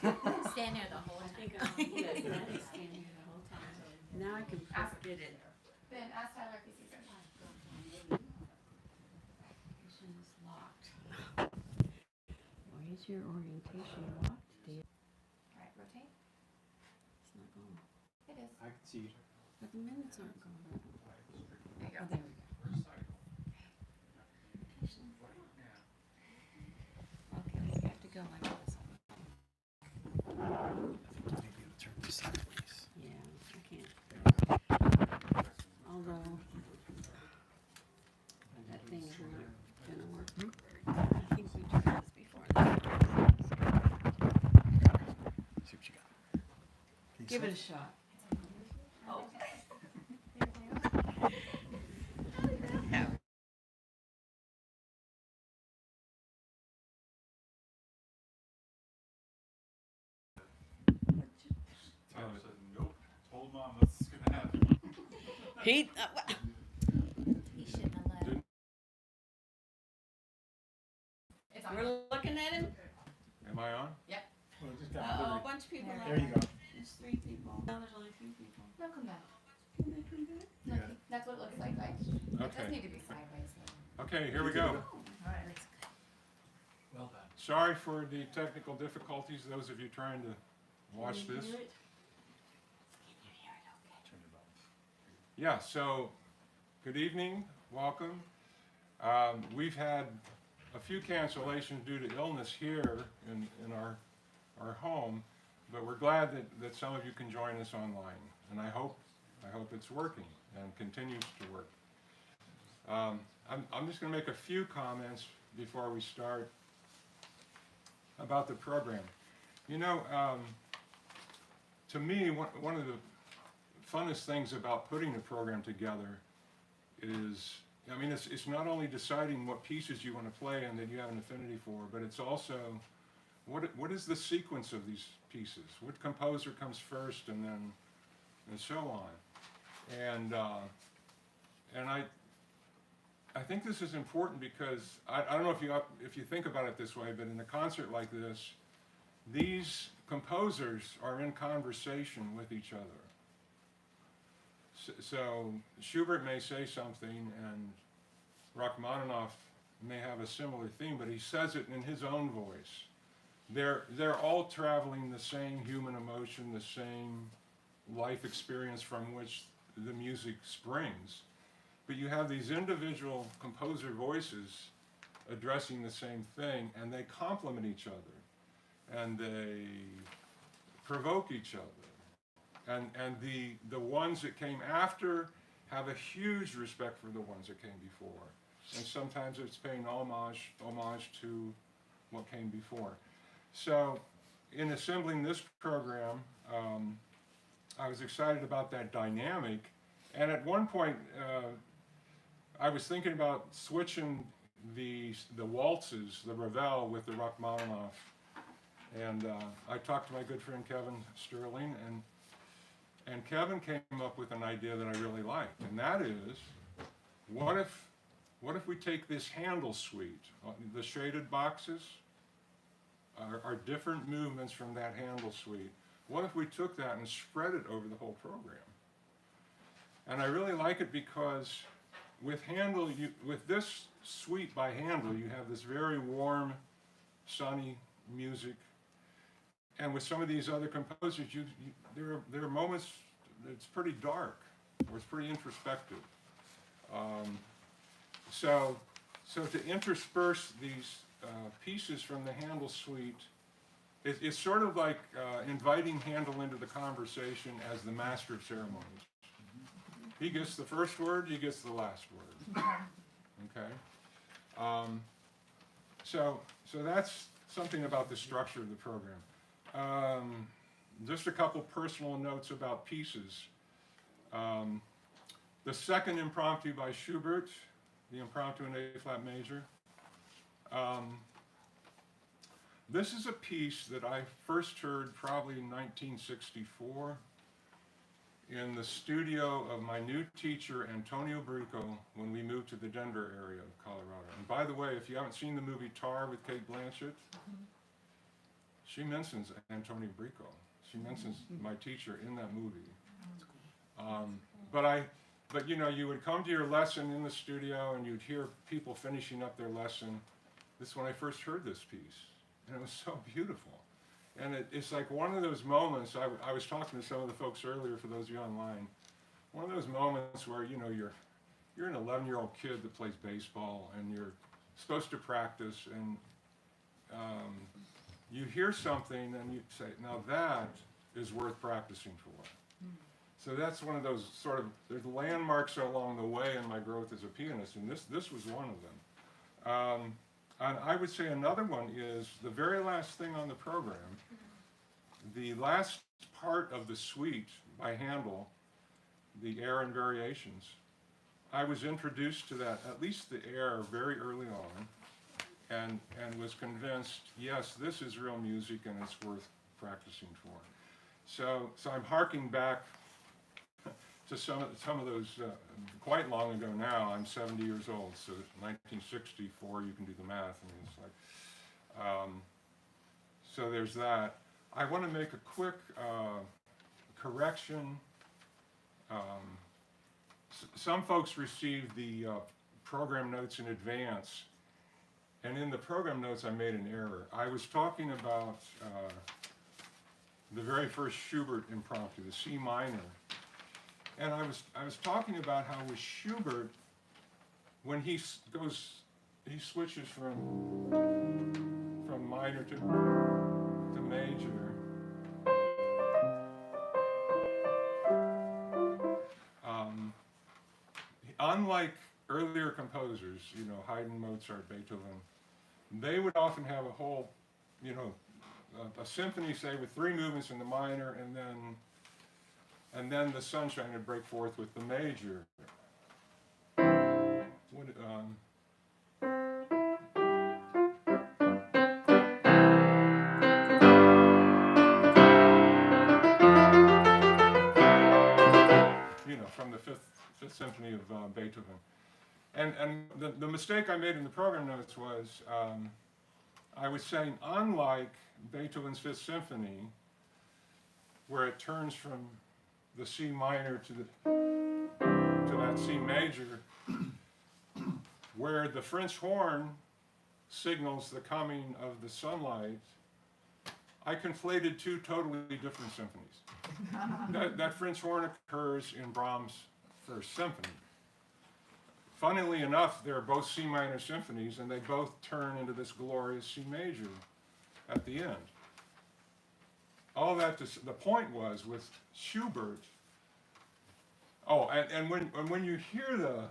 Stand there the whole time. I think I'm good. Stand here the whole time. Now I can get it. Ben, ask Tyler if he sees it. Orientation is locked. Why is your orientation locked, dear? All right, rotate. It's not going. It is. I can see it. But the minutes aren't going. There you Oh, go. there we go. Orientation is locked. Okay, you have to go like this. Maybe I'll turn this sideways. Yeah, I can't. Although that thing is not gonna work. I think we tried this before. See what you got. Can you Give it a see? shot. Tyler said, nope. Told Mom this is gonna happen. He. He shouldn't have let him. It's on. We're looking at him. Am I on? Well, just got A blurry. bunch of people. There you go. There's 3 people. Now there's only 2 people. No, come back. Can they come back? You got it. That's what it looks like. It does Okay. need to be sideways though. Okay, here we go. All right. Well done. Sorry for the technical difficulties, those of you trying to watch Can you this. hear it? Turn it off. Yeah, so good evening, welcome. We've had a few cancellations due to illness here in our home, but we're glad that some of you can join us online, and I hope it's working and continues to work. I'm just going to make a few comments before we start about the program. You know, to me, one of the funnest things about putting a program together is, I mean, it's not only deciding what pieces you want to play and that you have an affinity for, but it's also what is the sequence of these pieces? What composer comes first, and so on. And I think this is important because I don't know if you think about it this way, but in a concert like this, these composers are in conversation with each other. So Schubert may say something, and Rachmaninoff may have a similar theme, but he says it in his own voice. They're all traveling the same human emotion, the same life experience from which the music springs. But you have these individual composer voices addressing the same thing, and they complement each other, and they provoke each other. And the ones that came after have a huge respect for the ones that came before. And sometimes it's paying homage to what came before. So in assembling this program, I was excited about that dynamic. And at one point, I was thinking about switching the waltzes, the Ravel, with the Rachmaninoff. And I talked to my good friend Kevin Sterling, and Kevin came up with an idea that I really liked, and that is, what if we take this Handel suite, the shaded boxes are different movements from that Handel suite. What if we took that and spread it over the whole program? And I really like it because with Handel, with this suite by Handel, you have this very warm, sunny music. And with some of these other composers, there are moments it's pretty dark, or it's pretty introspective. So to intersperse these pieces from the Handel suite, it's sort of like inviting Handel into the conversation as the master of ceremonies. He gets the first word, he gets the last word. Okay? So that's something about the structure of the program. Just a couple personal notes about pieces. The second impromptu by Schubert, the impromptu in A-flat major. This is a piece that I first heard probably in 1964 in the studio of my new teacher, Antonio Brico, when we moved to the Denver area of Colorado. And by the way, if you haven't seen the movie Tar with Cate Blanchett, she mentions Antonio Brico. She mentions my teacher in that movie. But you know, you would come to your lesson in the studio and you'd hear people finishing up their lesson. This is when I first heard this piece, and it was so beautiful. And it's like one of those moments, I was talking to some of the folks earlier, for those of you online, one of those moments where, you know, you're an 11-year-old kid that plays baseball, and you're supposed to practice, and you hear something, and you say, now that is worth practicing for. So that's one of those sort of, there's landmarks along the way in my growth as a pianist, and this was one of them. And I would say another one is the very last thing on the program, the last part of the suite by Handel, the air and variations. I was introduced to that, at least the air, very early on, and was convinced, yes, this is real music and it's worth practicing for. So I'm harking back to some of those quite long ago now. I'm 70 years old, so 1964, you can do the math. I mean, it's like, so there's that. I want to make a quick correction. Some folks received the program notes in advance, and in the program notes I made an error. I was talking about the very first Schubert impromptu, the C minor. And I was talking about how with Schubert, when he switches from minor to major. Unlike earlier composers, you know, Haydn, Mozart, Beethoven, they would often have a whole, you know, a symphony, say, with 3 movements in the minor, and then the sunshine would break forth with the major. You know, from the fifth symphony of Beethoven. And the mistake I made in the program notes was I was saying, unlike Beethoven's Fifth Symphony, where it turns from the C minor to that C major, where the French horn signals the coming of the sunlight, I conflated 2 totally different symphonies. That French horn occurs in Brahms' First Symphony. Funnily enough, they're both C minor symphonies, and they both turn into this glorious C major at the end. All that the point was with Schubert. Oh, and when you hear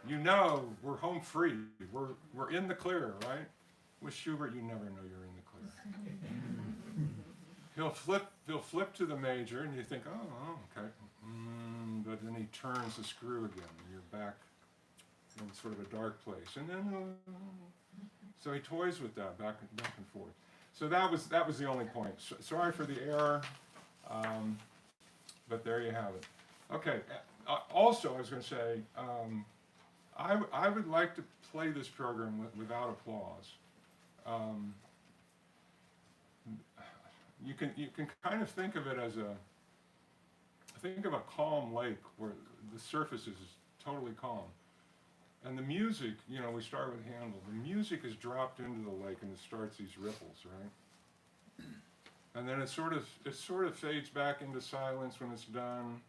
you know we're home free. We're in the clear, right? With Schubert, you never know you're in the clear. He'll flip to the major, and you think, oh, okay. But then he turns the screw again, and you're back in sort of a dark place. And then, so he toys with that back and forth. So that was the only point. So, sorry for the error, but there you have it. Okay. Also, I was going to say, I would like to play this program without applause. You can kind of think of it as a calm lake where the surface is totally calm. And the music, you know, we start with Handel. The music is dropped into the lake and it starts these ripples, right? And then it sort of fades back into silence when it's done,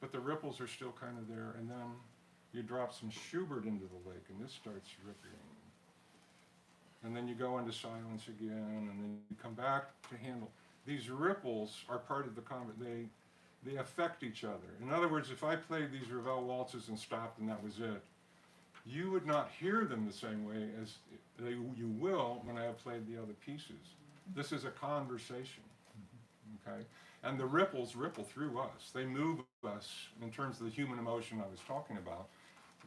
but the ripples are still kind of there. And then you drop some Schubert into the lake and this starts rippling. And then you go into silence again, and then you come back to Handel. These ripples are part of the they affect each other. In other words, if I played these Ravel waltzes and stopped and that was it, you would not hear them the same way as you will when I have played the other pieces. This is a conversation, okay? And the ripples ripple through us. They move us in terms of the human emotion I was talking about,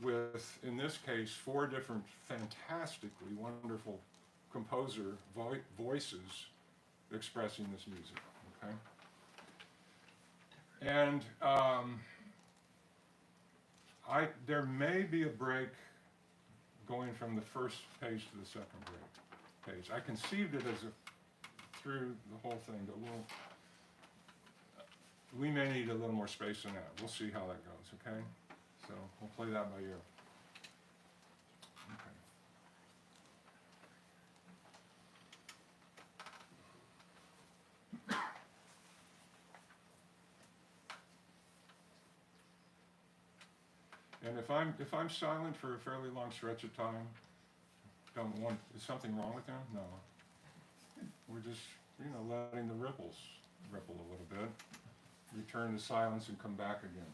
with, in this case, 4 different fantastically wonderful composer voices expressing this music, okay? And there may be a break going from the first page to the second page. I conceived it as through the whole thing, but we may need a little more space than that. We'll see how that goes, okay? So we'll play that by ear. Okay. And if I'm silent for a fairly long stretch of time, is something wrong with them? No. We're just, letting the ripples ripple a little bit. Return to silence and come back again.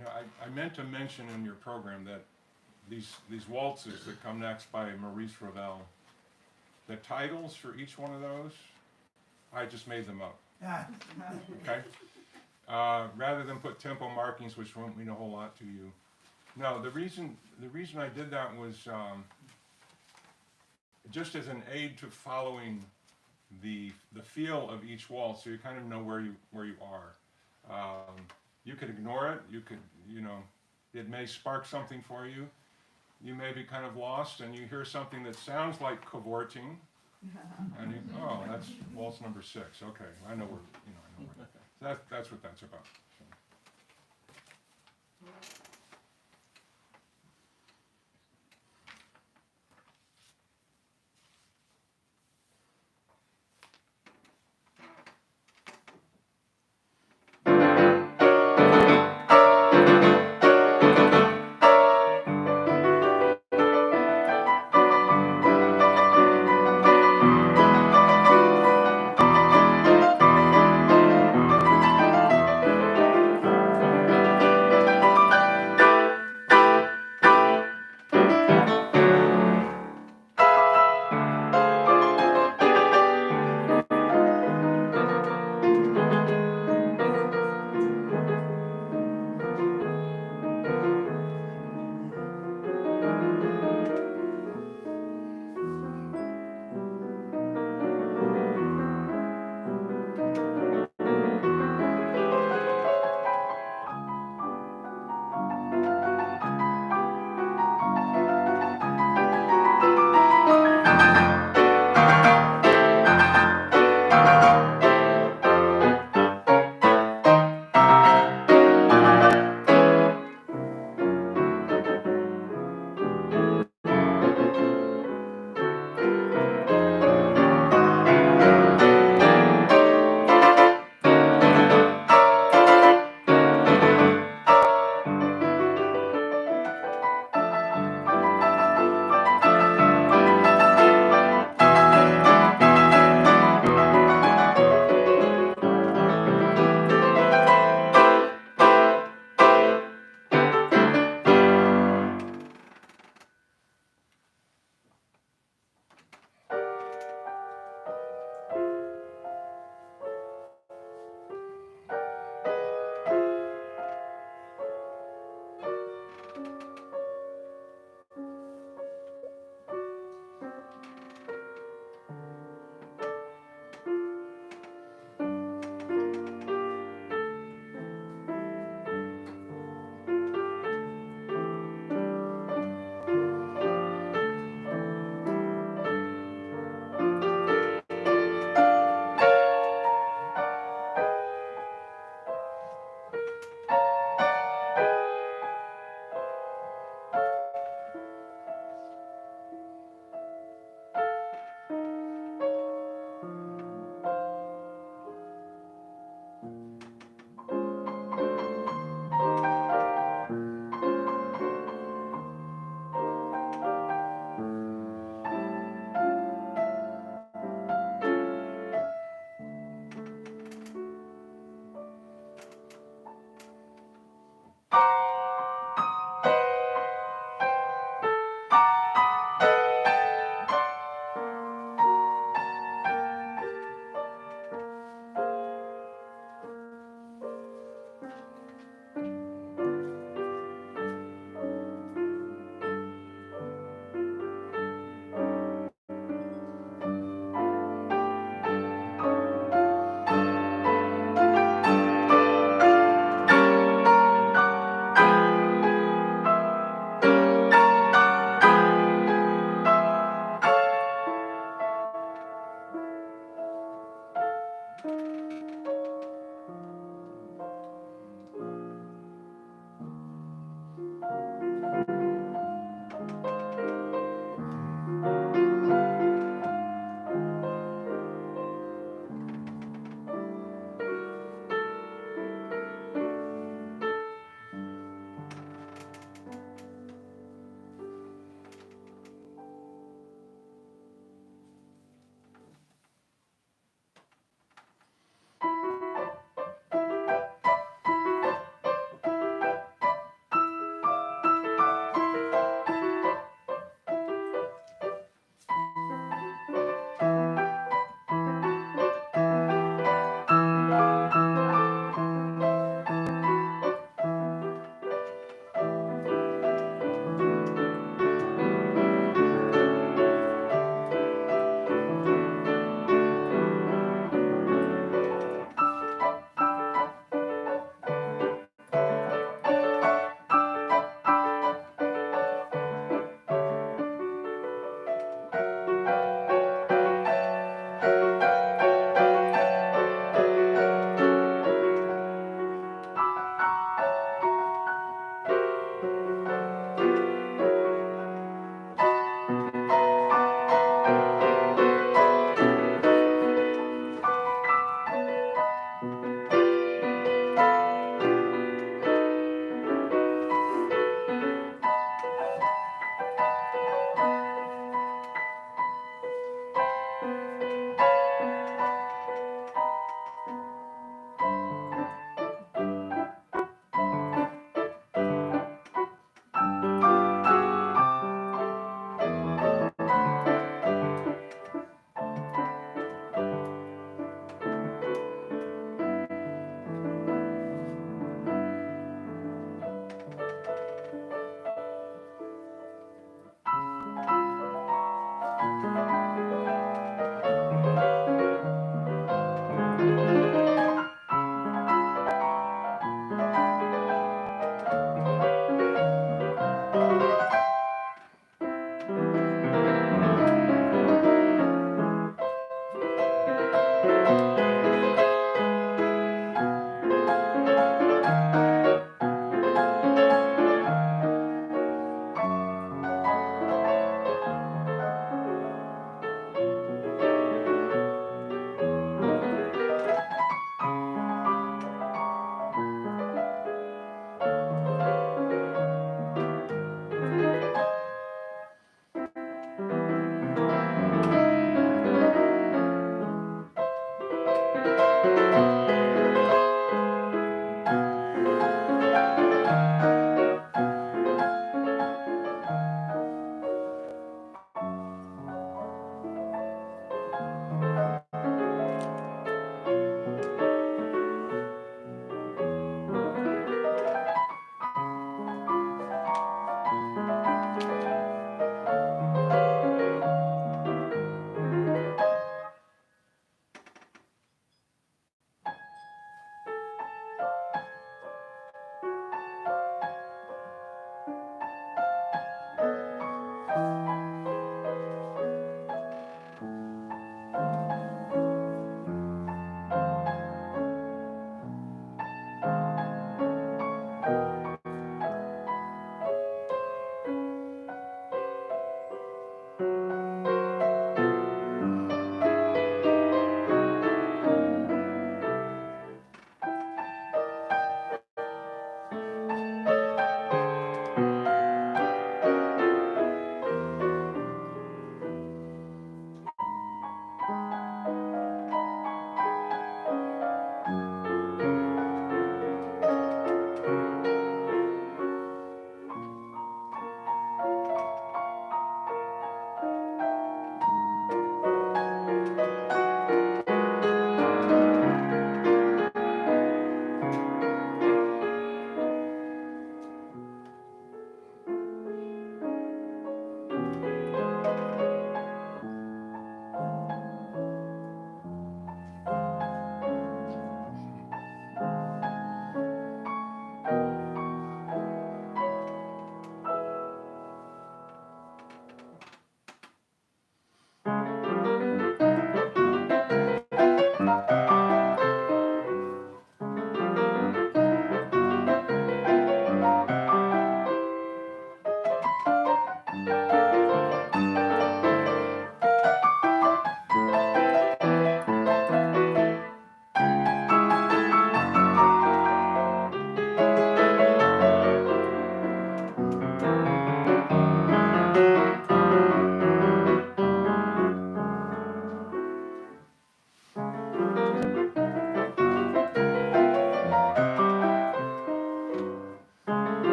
You know, I meant to mention in your program that these waltzes that come next by Maurice Ravel, the titles for each one of those, I just made them up. Okay? Rather than put tempo markings, which won't mean a whole lot to you. No, the reason I did that was just as an aid to following the feel of each waltz, so you kind of know where you are. You could ignore it. You could, you know, it may spark something for you. You may be kind of lost, and you hear something that sounds like cavorting, and you, oh, that's waltz number 6. Okay, I know where, you know, I know where. That's what that's about. So.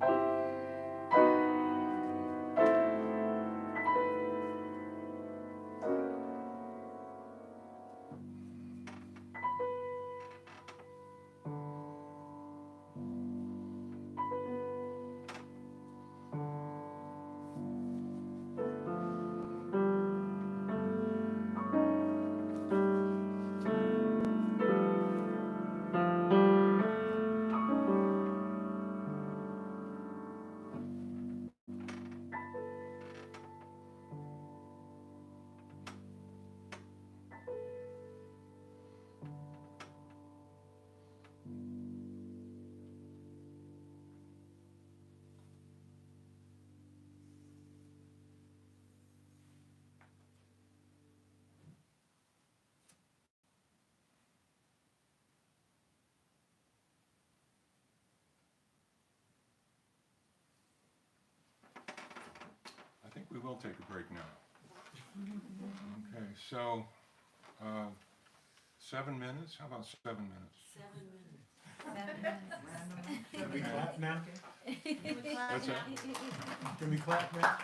I think we will take a break now. Okay, so 7 minutes? How about 7 minutes? 7 minutes. Can we clap now? What's that? Can we clap now?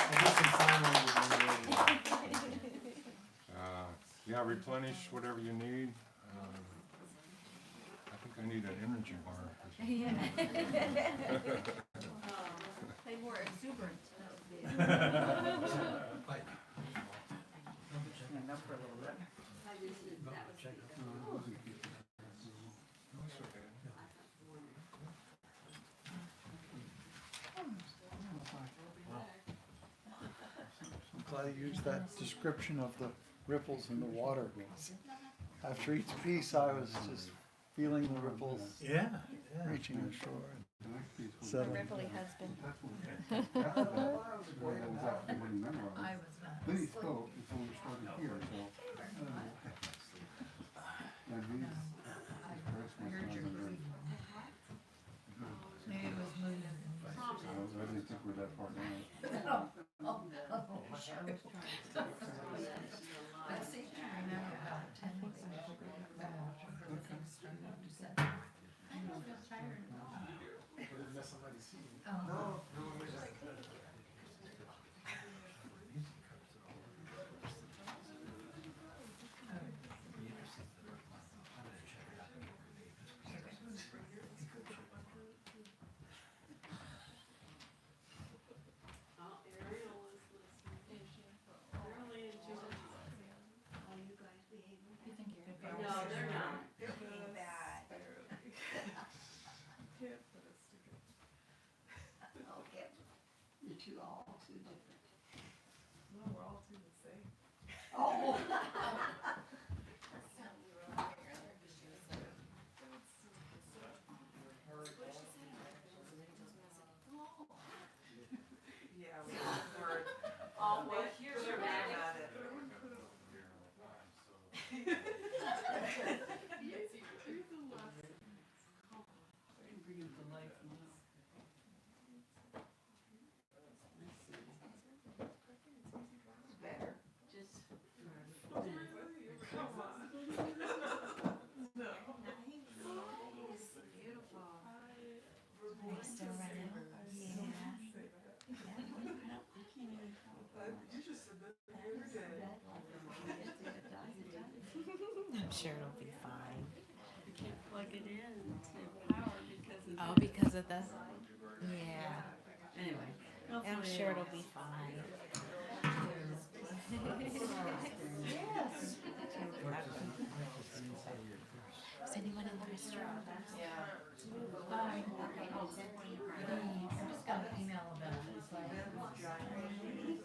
I did some sign language. Yeah, replenish whatever you need. I think I need an energy bar. They were exuberant. I'm glad you used that description of the ripples in the water. After each piece, I was just feeling the ripples Yeah. reaching the shore. A Seven. ripply husband. I was not. Then he spoke before we started here, so. And he's, I heard your maybe it was moving. I didn't think we're that far down. I seem to remember about 10 weeks before things started up to set. I don't feel tired. Oh. I'm sure it'll be fine. You can't plug it in to power because of Oh, because of the, yeah. Anyway. I'm sure it'll be fine. Is anyone in the restaurant? I just got an email about it. It's like,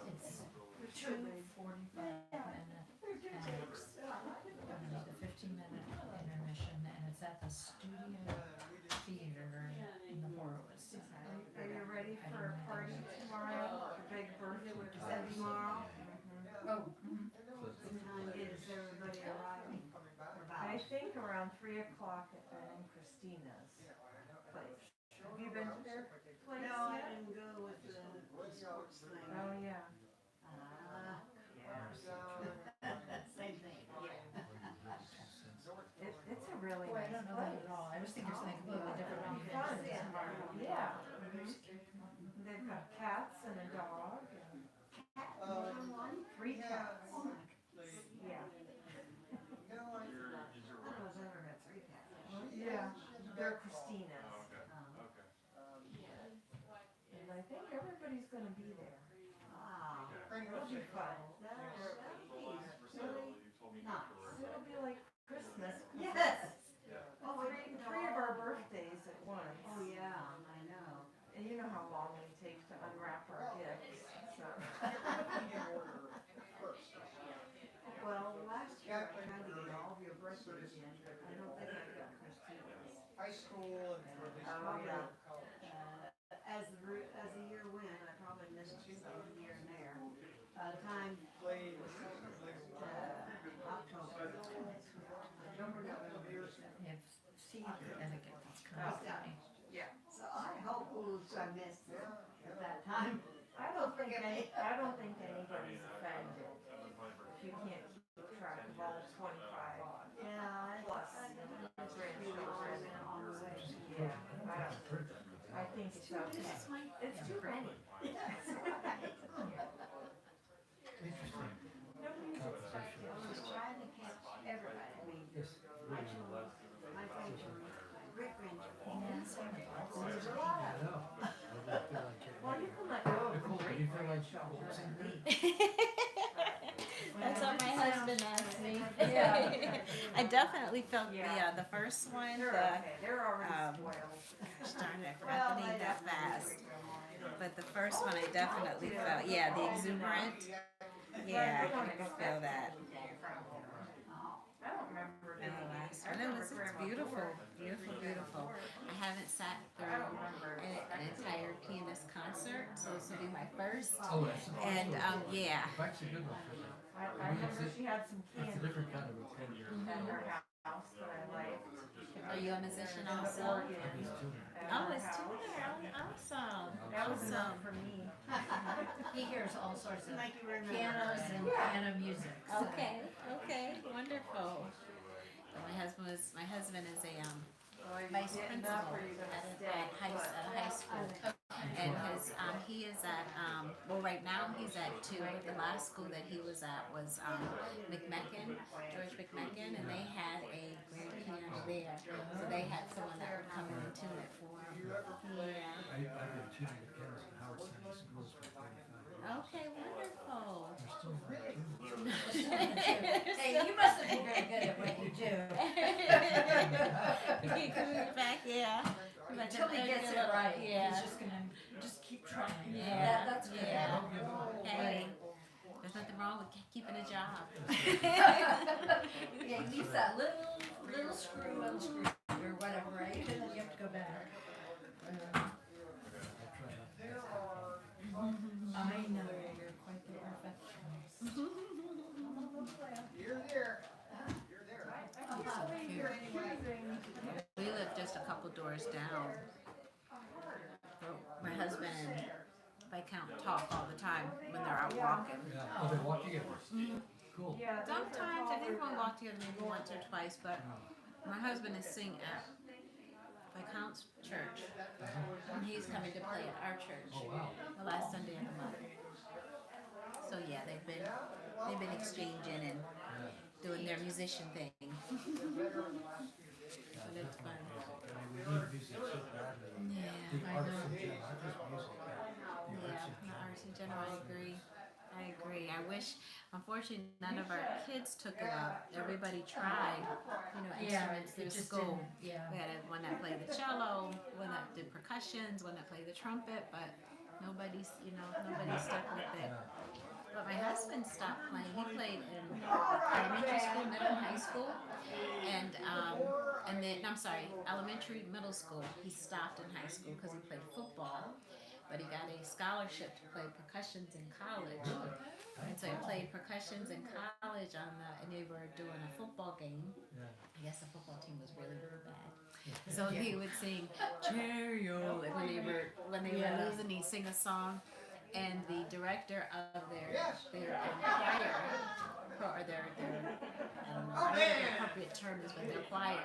it's 2:45 minutes and the 15-minute intermission, and it's at the Studio Theater in the Horowitz Center. Are you ready for a party tomorrow? A big birthday, is that tomorrow? Oh, What time is everybody arriving? I think around 3 o'clock at Ben and Christina's place. Have you been to their place yet? No, I didn't go with the sports thing. Oh, yeah. Yeah. same thing. It's a really nice know that at all. I was thinking of something completely different. Fun. Yeah. They've got cats and a dog. And 3 cats. Yeah. Yeah, they're Christina's. And I think everybody's gonna be there. It'll be fun. It'll be like Christmas. Yes. Three of our birthdays at once. Oh, yeah, I know. And you know how long we take to unwrap our gifts, so. Well, last year I tried to get all of your birthdays in, but I don't think I got Christina's. High school and for at least Oh, one yeah. year. As the year went, I probably missed some here and there. By the time Played. October. They have seed etiquette that's constantly. Yeah. So I hope I missed at that time. I don't think anybody's offended if you can't keep track of all 25 Yeah, plus grandchildren on the way. Yeah, I think it's okay. It's too many. Interesting. I was trying to catch everybody. I mean, my children, my grandchildren, great grandchildren. I know. I feel like it. Well, you can let go of the Nicole, do great you feel like grandchildren. That's what my husband asked me. Yeah. I definitely felt Yeah. the first one, They're the, okay, they're already spoiled. gosh darn it, I forgot the name that fast. But the first one I definitely felt, yeah, the exuberant, yeah, I could feel that. I don't remember. And the last one, it's beautiful, beautiful, beautiful. I haven't sat through an entire pianist concert, so this will be my first. Oh, that's a And, yeah. That's a good one for me. I remember she had some That's a candy different kind of opinion. at her house that I liked. Are you a musician And the also? organ He's tuning. at Oh, her it's house. tuner, awesome. That was enough Awesome. for me. He hears all sorts of Like you remember. pianos and Yeah. piano music. So. Okay, okay, wonderful. So my husband is a vice principal at high school, and he is at well right now he's at 2, but the last school that he was at was George McMecken, and they had a grand piano there, so they had someone that would come in and tune it for him. Yeah. I've been tuning the pianos in Howard City Schools for 35 years. Okay, wonderful. They're still not tuned. Hey, you must be very good at what you do. He comes back, yeah. Like Until he gets it right, yeah. he's just gonna keep trying. Yeah, That's good. yeah. Don't give up. Hey, there's nothing wrong with keeping a job. Yeah, he needs that little screw unscrewed or whatever, right? And then you have to go back. I know, you're quite the perfectionist. We live just a couple doors down. My husband and Viscount talk all the time when they're out walking. Yeah. Oh, they walk together. Cool. Yeah. Sometimes I think we'll walk together maybe once or twice, but my husband is singing at Viscount's church, and he's coming to play at our church Oh, wow. the last Sunday of the month. So yeah, they've been exchanging and doing their musician thing. But it's fun. I mean, we need music so badly. Yeah, The I arts know. in general, not just music. The Yeah, arts in the general. arts in general, I agree. I agree. I wish, unfortunately, none of our kids took it up. Everybody tried, instruments through it just school. didn't, yeah. We had one that played the cello, one that did percussions, one that played the trumpet, but nobody stuck with it. Yeah. But my husband stopped playing. He played in elementary school, middle, and high school, and then I'm sorry, elementary, middle school. He stopped in high school because he played football, but he got a scholarship to play percussions in college. And so he played percussions in college and they were doing a football game. Yeah. I guess the football team was really, really bad. So he would sing Cheerio, like when they were losing, he'd sing a song. And the director of their choir or their I don't know, I don't know what the appropriate term is, but their choir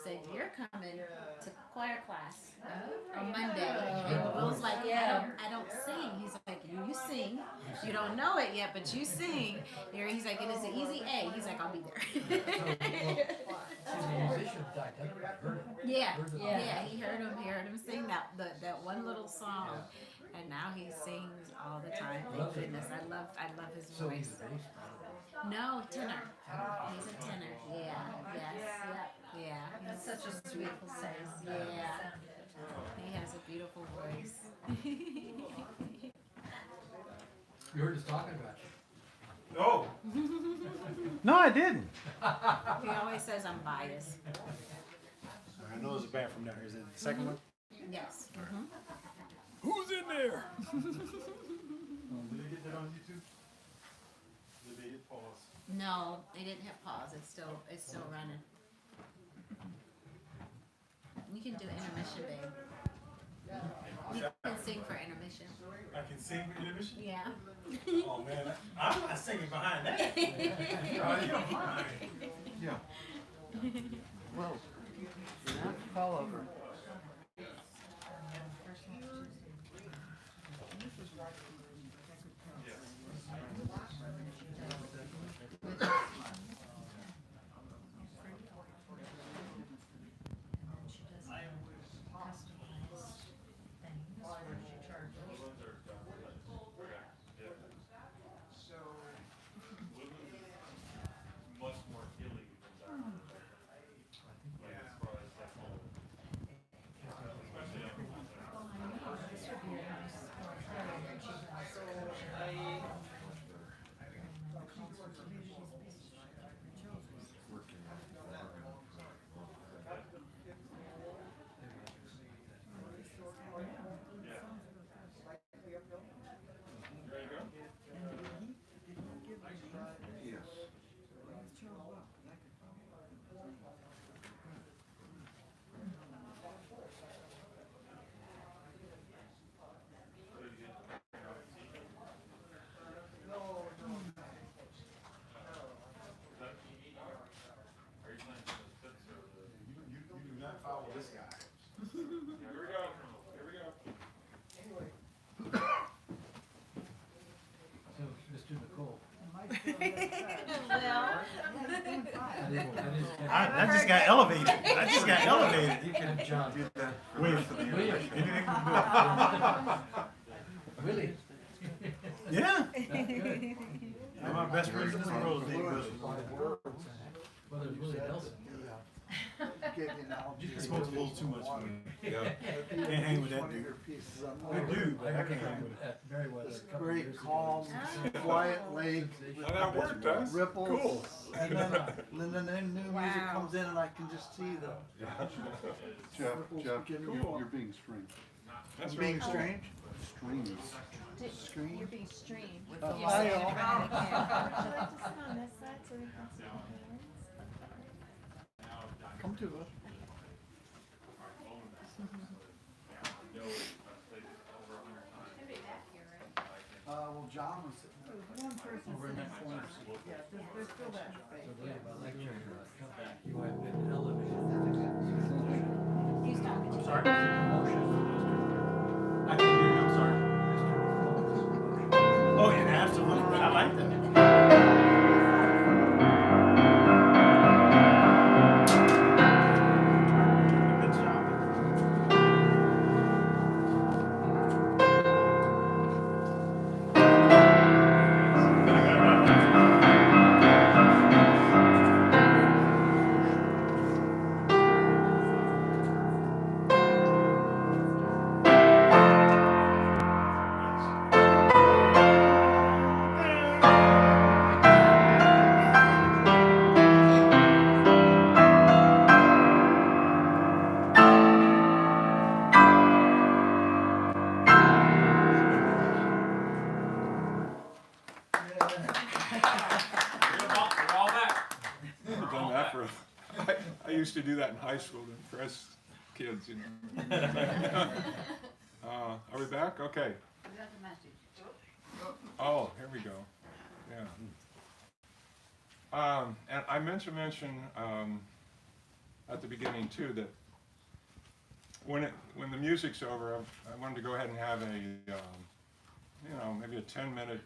said, "You're coming to choir class on Monday." And Will's like, I don't sing. He's like, you sing. You don't know it yet, but you sing. He's like, and it's an easy A. He's like, I'll be there. Yeah, he heard him sing that one little song, and now he sings all the time. Thank goodness, I love his voice. No, tenor. He's a tenor. Yeah. That's such a beautiful voice. Yeah. He has a beautiful voice. You heard us talking about you. Oh. No, I didn't. He always says I'm biased. I know there's a band from down here. Is it the second one? Yes. Who's in there? Did they get that on YouTube? Did they hit pause? No, they didn't hit pause. It's still running. You can do intermission, babe. You can sing for intermission. I can sing for intermission? Yeah. Oh man, I'm not singing behind that. Oh, you don't mind. Yeah. Well, you're not fall over. Follow this guy. Here we go. So, Mr. Nicole. I just got elevated. You can have John. William. William. Willie. Yeah. Good. My best friend in the world is named Willie. Well, there's Willie Nelson. He smokes a little too much for me. Yeah. Can't hang with that dude. Good dude, but I can't hang with it. At Merriweather. This a couple great, years ago. calm, quiet lake Oh, that worked, huh? ripples. Cool. And then new music comes in and I can just see the Jeff, ripples beginning to form. you're being strange. That's Being really cool. strange? Strange. Screen? You're being streamed. Hi, all. Would you like to sit on this side so we can see your hands? Come to us. Well, John was sitting over in that corner. Yeah, there's still that space. So, William, I'd like you to come back. You have been elevated. He's talking to you. Sorry? Promotion. I can't hear you, I'm sorry. Mr. Oh, yeah, absolutely. I like that. Good job. I've done that for. I used to do that in high school to impress kids, you know. Are we back? Okay. Oh, here we go. Yeah. And I meant to mention at the beginning too that when the music's over, I wanted to go ahead and have a maybe a 10-minute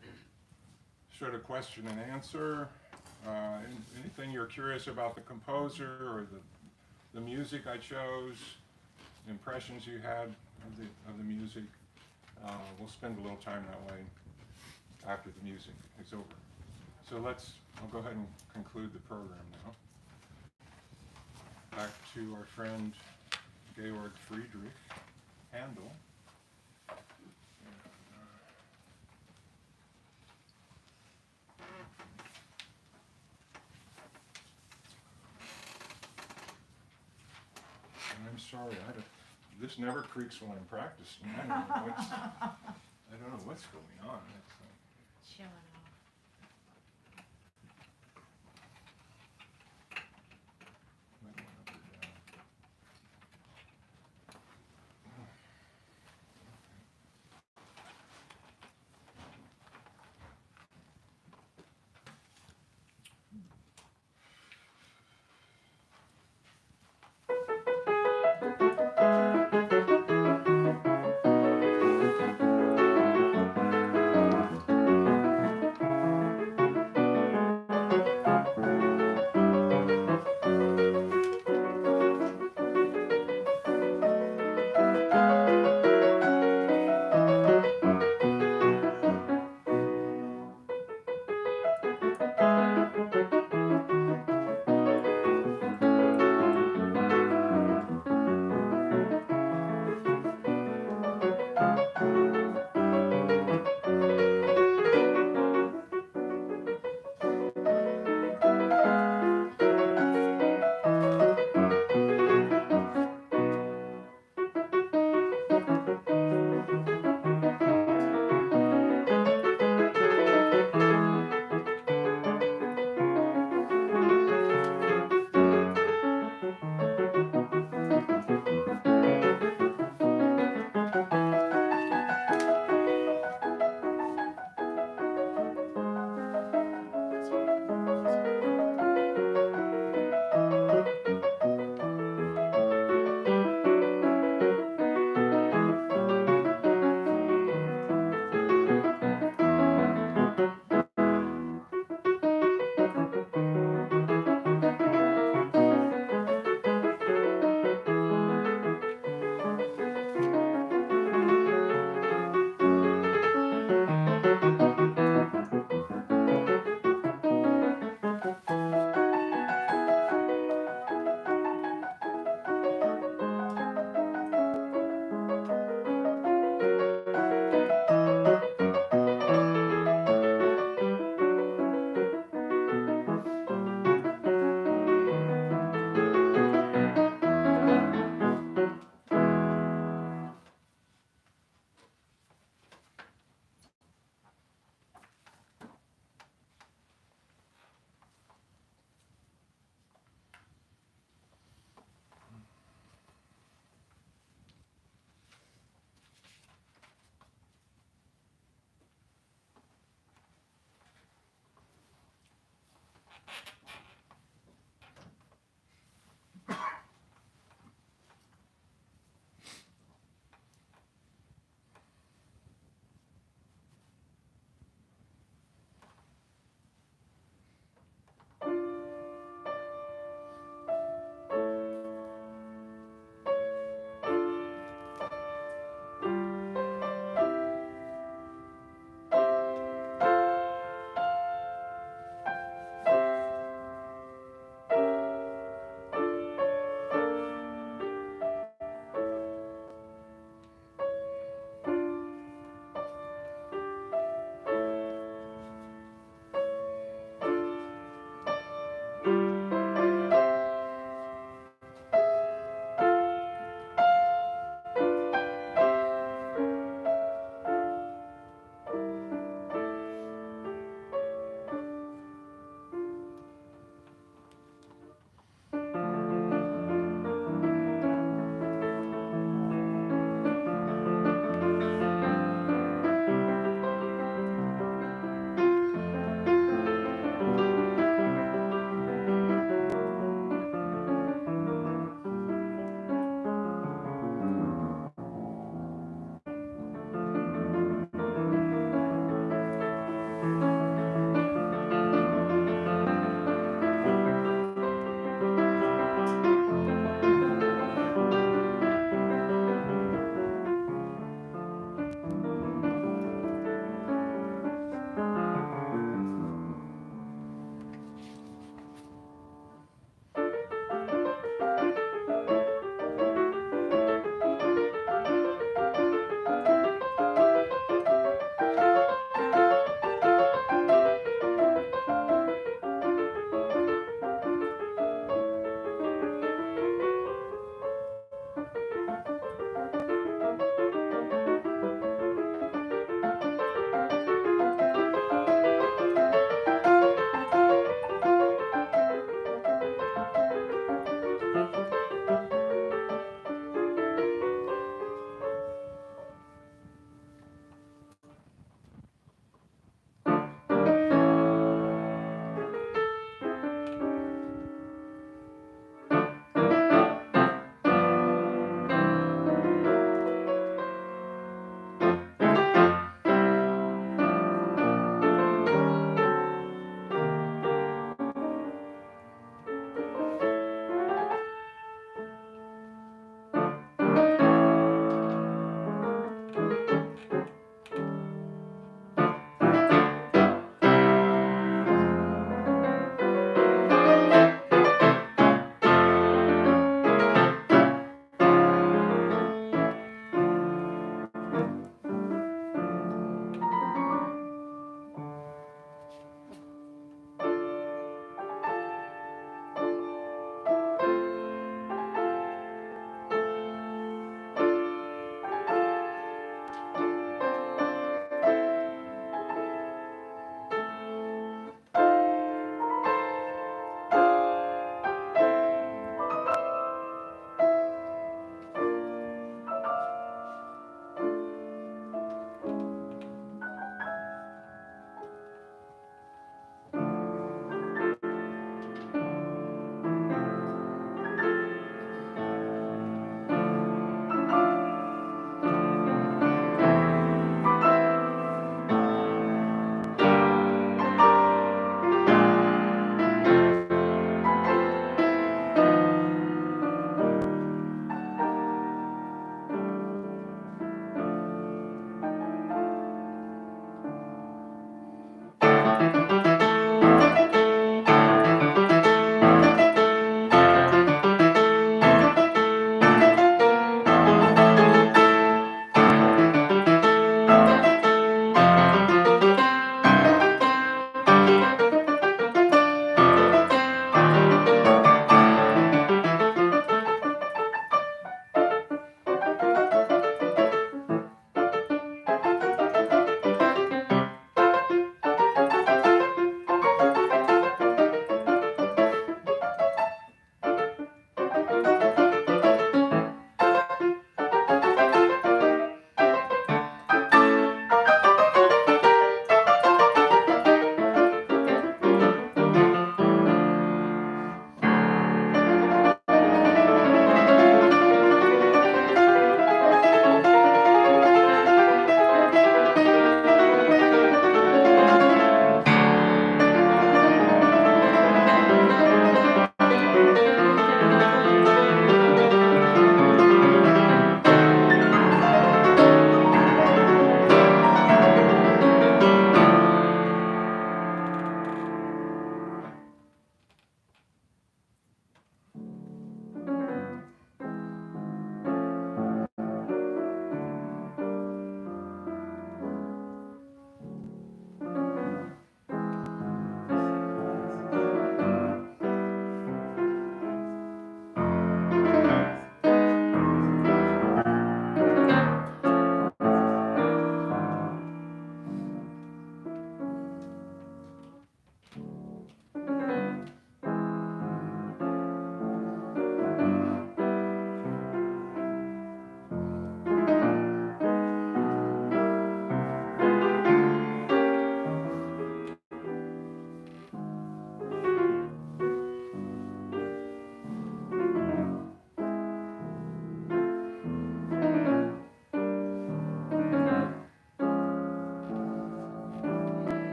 sort of question and answer. Anything you're curious about the composer or the music I chose, impressions you had of the music. We'll spend a little time that way after the music is over. So I'll go ahead and conclude the program now. Back to our friend Georg Friedrich Handel. And I'm sorry, this never creaks when I'm practicing. I don't know what's going on. Showing off.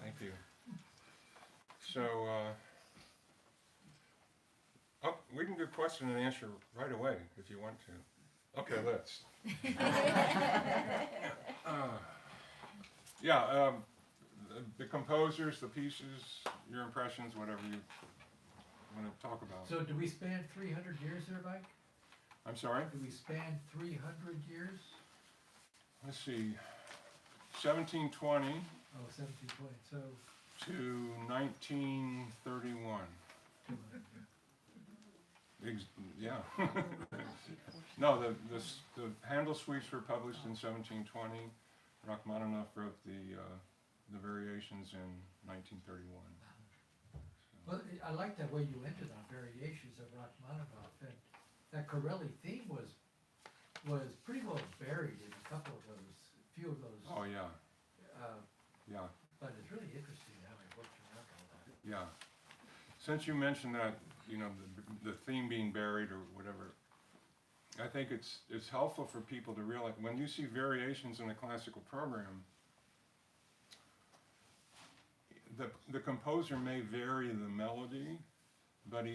Thank you. So, oh, we can do question and answer right away if you want to. Okay, let's. Yeah, the composers, the pieces, your impressions, whatever you want to talk about. So do we span 300 years there, Mike? I'm sorry? Do we span 300 years? Let's see, 1720 Oh, 1720, so, to 1931. Yeah. No, the Handel suites were published in 1720. Rachmaninoff wrote the variations in 1931. well, I like that way you ended on variations of Rachmaninoff, and that Corelli theme was pretty well buried in a couple of those, few of those. Oh, yeah, yeah, But it's really interesting how it worked around all that. yeah. Since you mentioned that, you know, the theme being buried or whatever, I think it's helpful for people to realize, when you see variations in a classical program, the composer may vary the melody, but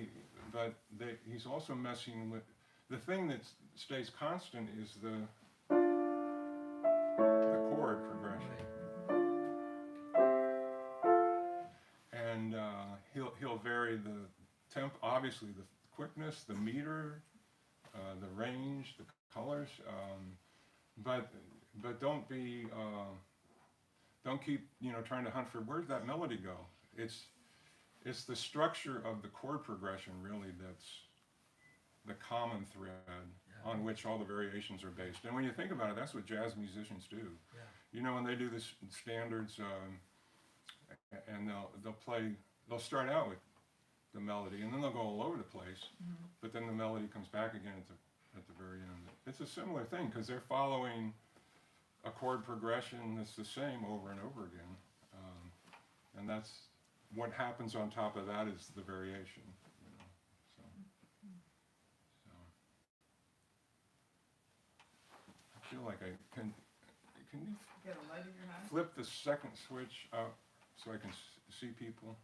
he's also messing with, the thing that stays constant is the chord progression. And he'll vary the temp, obviously the quickness, the meter, the range, the colors, but don't keep, you know, trying to hunt for where'd that melody go. It's the structure of the chord progression really that's the common thread on which all the variations are based. And when you think about it, that's what jazz musicians do. Yeah. You know, when they do the standards, and they'll start out with the melody, and then they'll go all over the place, but then the melody comes back again at the very end. It's a similar thing, because they're following a chord progression that's the same over and over again, and that's what happens on top of that is the variation. You know, so. I feel like I can you Get a light in your hand? flip the second switch up so I can see people?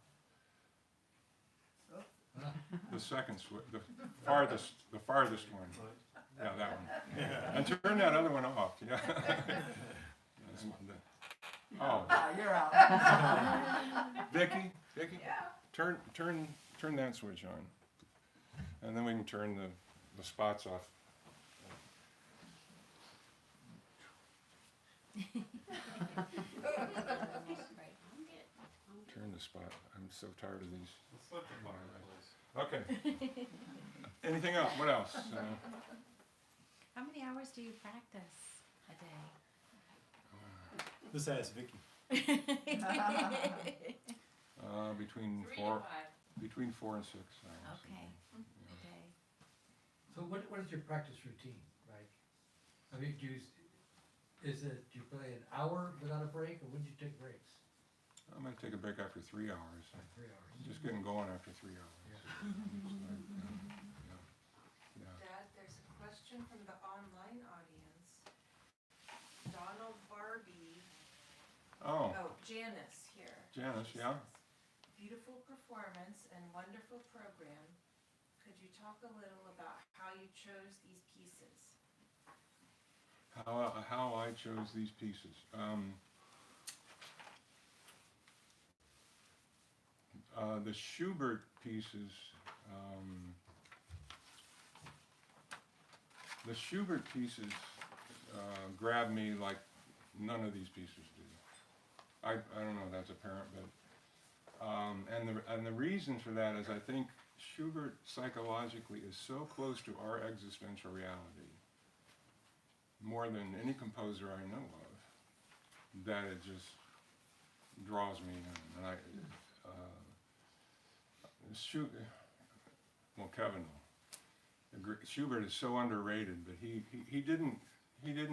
The second switch, the farthest one. Yeah, that one. And turn that other one off. Yeah. Oh, You're out. Vicky, Yeah. turn that switch on, and then we can turn the spots off. Turn the spot. I'm so tired of these. Okay. Anything else? What else? How many hours do you practice a day? This ass Vicky. Between 3 four to 5. between 4 and 6 hours. Okay, a day. So what is your practice routine, right? I mean, do you play an hour without a break, or when do you take breaks? I might take a break after 3 hours. Like 3 hours. Just getting going after 3 hours. Dad, there's a question from the online audience. Donald Barbie. Oh, Janice here. Janice, yeah? Beautiful performance and wonderful program. Could you talk a little about how you chose these pieces? How I chose these pieces. The Schubert pieces, grab me like none of these pieces do. I don't know if that's apparent, but and the reason for that is I think Schubert psychologically is so close to our existential reality, more than any composer I know of, that it just draws me in. And Kevin will. Schubert is so underrated, but he didn't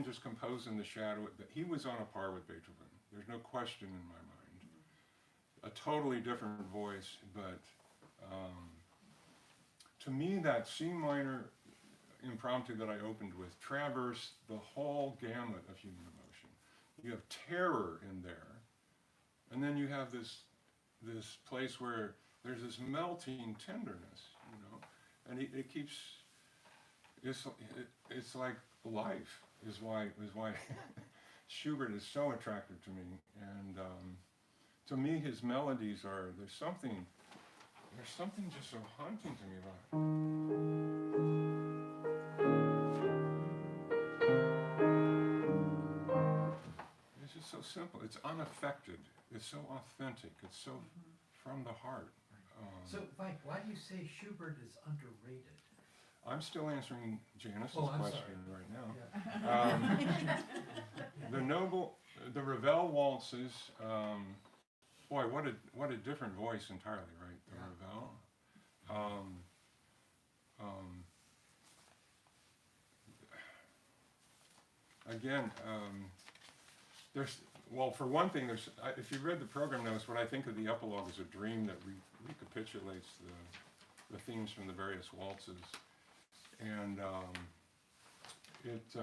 just compose in the shadow. He was on a par with Beethoven. There's no question in my mind. A totally different voice, but to me that C minor impromptu that I opened with traversed the whole gamut of human emotion. You have terror in there, and then you have this place where there's this melting tenderness, you know, and it keeps. It's like life is why Schubert is so attractive to me, and to me his melodies are there's something just so haunting to me about it. It's just so simple. It's unaffected. It's so authentic. It's so from the heart. So, Mike, why do you say Schubert is underrated? I'm still answering Janice's I'm question sorry. right now. Yeah. The Ravel waltzes, boy, what a different voice entirely, right? The Ravel. Again, for one thing, if you read the program notes, what I think of the epilogue is a dream that recapitulates the themes from the various waltzes. And it's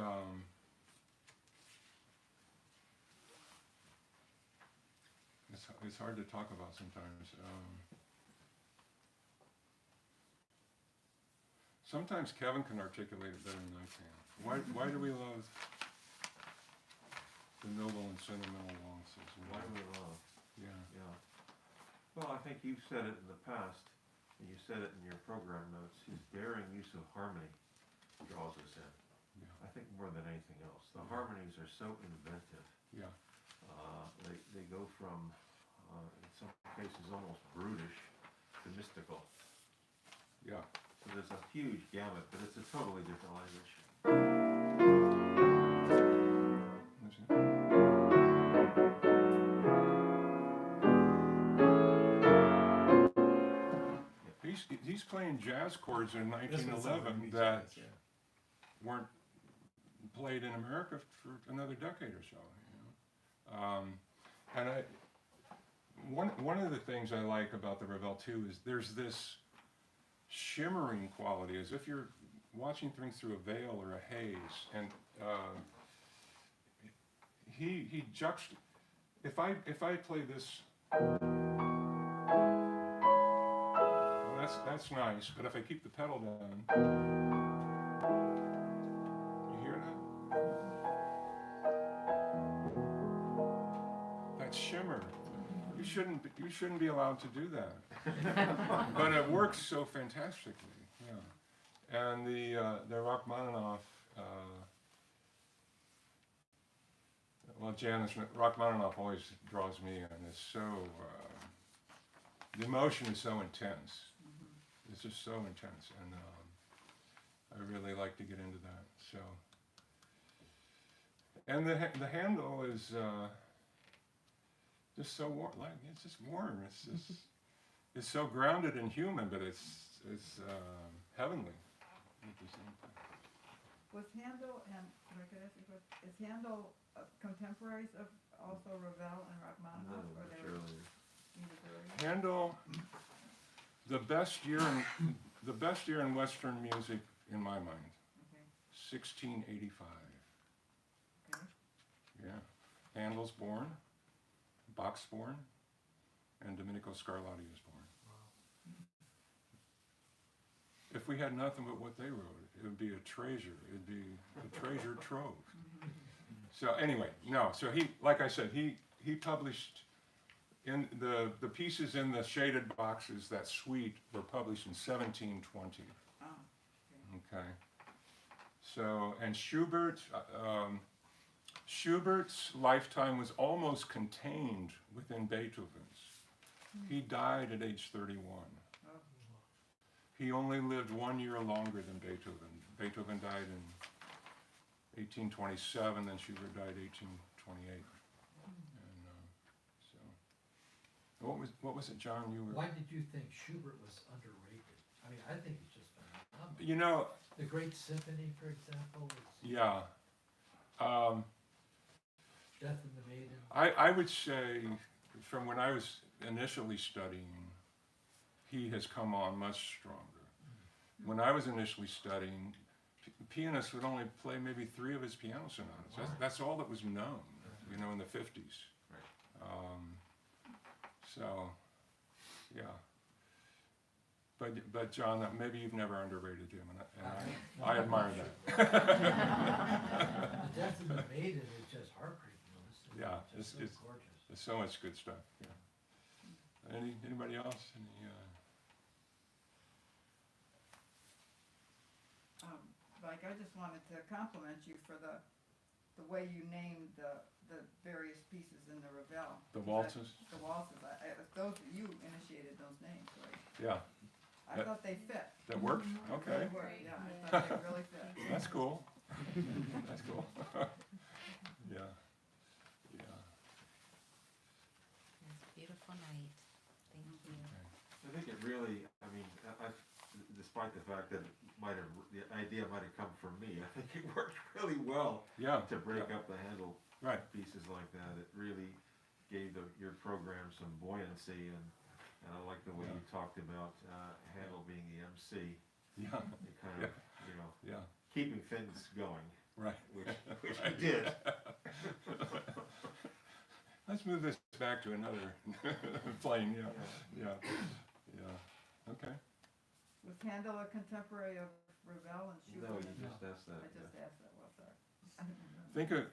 hard to talk about sometimes. Sometimes Kevin can articulate it better than I can. Why do we love the noble and sentimental waltzes? Why do we love? Yeah. Yeah. Well, I think you've said it in the past, and you said it in your program notes. His daring use of harmony draws us in. Yeah. I think more than anything else. The harmonies are so inventive. Yeah. They go from, in some cases, almost brutish to mystical. Yeah. So there's a huge gamut, but it's a totally different language. He's playing jazz chords in This one sounds 1911 like me, that yeah. weren't played in America for another decade or so. You know? And one of the things I like about the Ravel too is there's this shimmering quality, as if you're watching things through a veil or a haze. And if I play this. That's nice, but if I keep the pedal down, you hear that? That shimmer. You shouldn't be allowed to do that. But it works so fantastically. Yeah. And the Rachmaninoff, Rachmaninoff always draws me in. It's so the emotion is so intense. It's just so intense, and I really like to get into that. So, and the Handel is just so warm. Like it's just warm. It's so grounded and human, but it's heavenly at the same time. Was Handel and is Handel contemporaries of also Ravel and Rachmaninoff, or they were either earlier? Handel, the best year in Western music in my mind, 1685. Okay. Yeah, Handel's born, Bach's born, and Domenico Scarlatti is born. If we had nothing but what they wrote, it would be a treasure. It'd be a treasure trove. So anyway, no. So like I said, he published in the pieces in the shaded boxes, that suite, were published in 1720. Oh, Okay. So, and Schubert's lifetime was almost contained within Beethoven's. He died at age 31. He only lived 1 year longer than Beethoven. Beethoven died in 1827, then Schubert died 1828. What was it, John? Why did you think Schubert was underrated? I mean, I think it's just phenomenal. You know, The Great Symphony, for example, is yeah. Death and the Maiden. I would say, from when I was initially studying, he has come on much stronger. When I was initially studying, pianists would only play maybe 3 of his piano sonatas. That's all that was known, you know, in the 50s. So, yeah. But John, maybe you've never underrated him, and I admire that. The Death of the Maiden is just heartbreaking. Yeah, It's it's so gorgeous. There's so much good stuff. Yeah. Anybody else? Like, I just wanted to compliment you for the way you named the various pieces in the Ravel. The waltzes? The waltzes, you initiated those names, right? Yeah. I thought they fit. That worked? Okay. They worked, yeah, I thought they really fit. That's cool. That's cool. Yeah. Yeah. It's a beautiful night. Thank you. I think it really, I mean, despite the fact that the idea might have come from me, I think it worked really well Yeah. to break up the Handel Right. pieces like that. It really gave your program some buoyancy, and I like the way you talked about Handel being the MC. Yeah. It kind of, Yeah. keeping things going, Right. which Right. he did. Let's move this back to another plane. Yeah. Yeah. Yeah. Okay. Was Handel a contemporary of Ravel and Schubert? No, you just asked that. I just asked that, well, sorry. Think of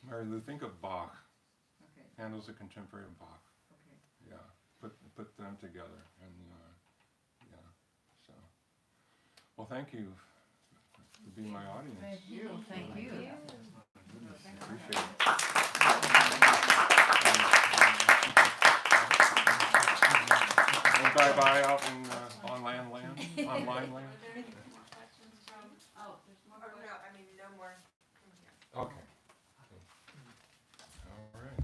Mary Lou. Think of Bach. Okay, Handel's a contemporary of Bach. okay. Yeah. Put them together, and yeah. So. Well, thank you for being my audience. Thank you, thank you. Appreciate it. And bye-bye out in online land. Are there any more questions from, there's more Or questions? no, I mean, no more. Okay. All right.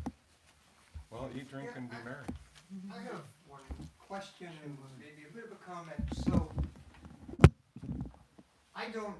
Well, eat, drink, and be merry. I have one question and maybe a bit of a comment. So, I don't